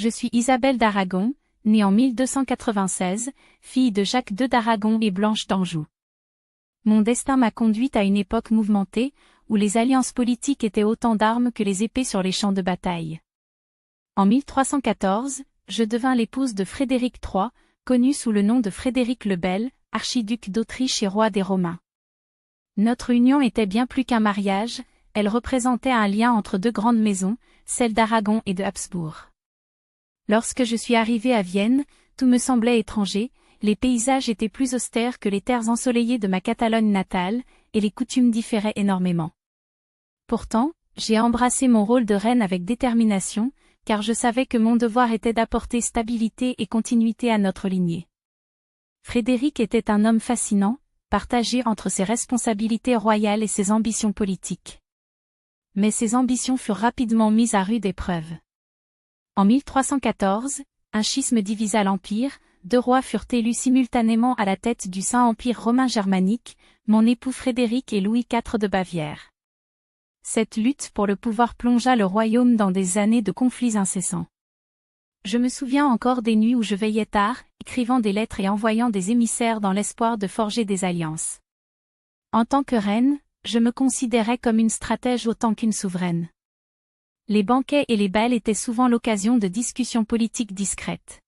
Je suis Isabelle d'Aragon, née en 1296, fille de Jacques II d'Aragon et Blanche d'Anjou. Mon destin m'a conduite à une époque mouvementée, où les alliances politiques étaient autant d'armes que les épées sur les champs de bataille. En 1314, je devins l'épouse de Frédéric III, connu sous le nom de Frédéric le Bel, archiduc d'Autriche et roi des Romains. Notre union était bien plus qu'un mariage, elle représentait un lien entre deux grandes maisons, celle d'Aragon et de Habsbourg. Lorsque je suis arrivée à Vienne, tout me semblait étranger, les paysages étaient plus austères que les terres ensoleillées de ma Catalogne natale, et les coutumes différaient énormément. Pourtant, j'ai embrassé mon rôle de reine avec détermination, car je savais que mon devoir était d'apporter stabilité et continuité à notre lignée. Frédéric était un homme fascinant, partagé entre ses responsabilités royales et ses ambitions politiques. Mais ses ambitions furent rapidement mises à rude épreuve. En 1314, un schisme divisa l'Empire, deux rois furent élus simultanément à la tête du Saint-Empire romain germanique, mon époux Frédéric et Louis IV de Bavière. Cette lutte pour le pouvoir plongea le royaume dans des années de conflits incessants. Je me souviens encore des nuits où je veillais tard, écrivant des lettres et envoyant des émissaires dans l'espoir de forger des alliances. En tant que reine, je me considérais comme une stratège autant qu'une souveraine. Les banquets et les bals étaient souvent l'occasion de discussions politiques discrètes.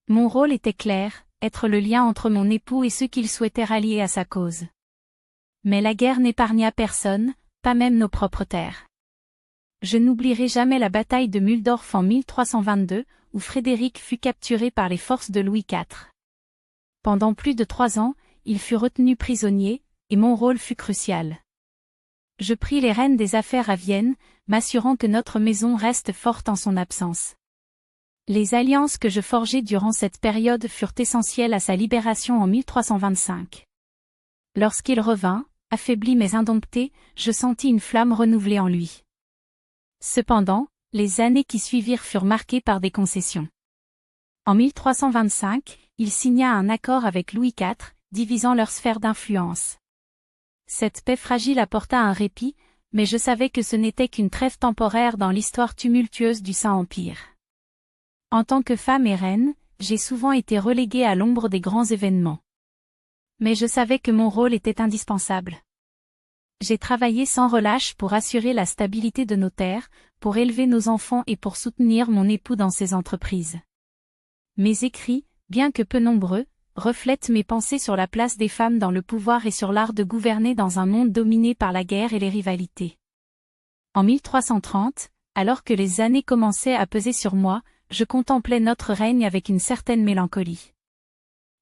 Mon rôle était clair, être le lien entre mon époux et ceux qu'il souhaitait rallier à sa cause. Mais la guerre n'épargna personne, pas même nos propres terres. Je n'oublierai jamais la bataille de Mulhdorf en 1322, où Frédéric fut capturé par les forces de Louis IV. Pendant plus de 3 ans, il fut retenu prisonnier, et mon rôle fut crucial. Je pris les rênes des affaires à Vienne, m'assurant que notre maison reste forte en son absence. Les alliances que je forgeai durant cette période furent essentielles à sa libération en 1325. Lorsqu'il revint, affaibli mais indompté, je sentis une flamme renouvelée en lui. Cependant, les années qui suivirent furent marquées par des concessions. En 1325, il signa un accord avec Louis IV, divisant leur sphère d'influence. Cette paix fragile apporta un répit, mais je savais que ce n'était qu'une trêve temporaire dans l'histoire tumultueuse du Saint-Empire. En tant que femme et reine, j'ai souvent été reléguée à l'ombre des grands événements. Mais je savais que mon rôle était indispensable. J'ai travaillé sans relâche pour assurer la stabilité de nos terres, pour élever nos enfants et pour soutenir mon époux dans ses entreprises. Mes écrits, bien que peu nombreux, reflètent mes pensées sur la place des femmes dans le pouvoir et sur l'art de gouverner dans un monde dominé par la guerre et les rivalités. En 1330, alors que les années commençaient à peser sur moi, je contemplais notre règne avec une certaine mélancolie.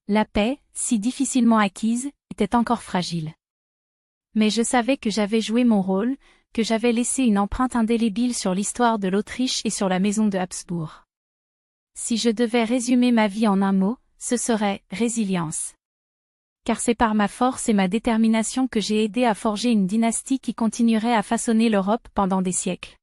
La paix, si difficilement acquise, était encore fragile. Mais je savais que j'avais joué mon rôle, que j'avais laissé une empreinte indélébile sur l'histoire de l'Autriche et sur la maison de Habsbourg. Si je devais résumer ma vie en un mot, ce serait « résilience ». Car c'est par ma force et ma détermination que j'ai aidé à forger une dynastie qui continuerait à façonner l'Europe pendant des siècles.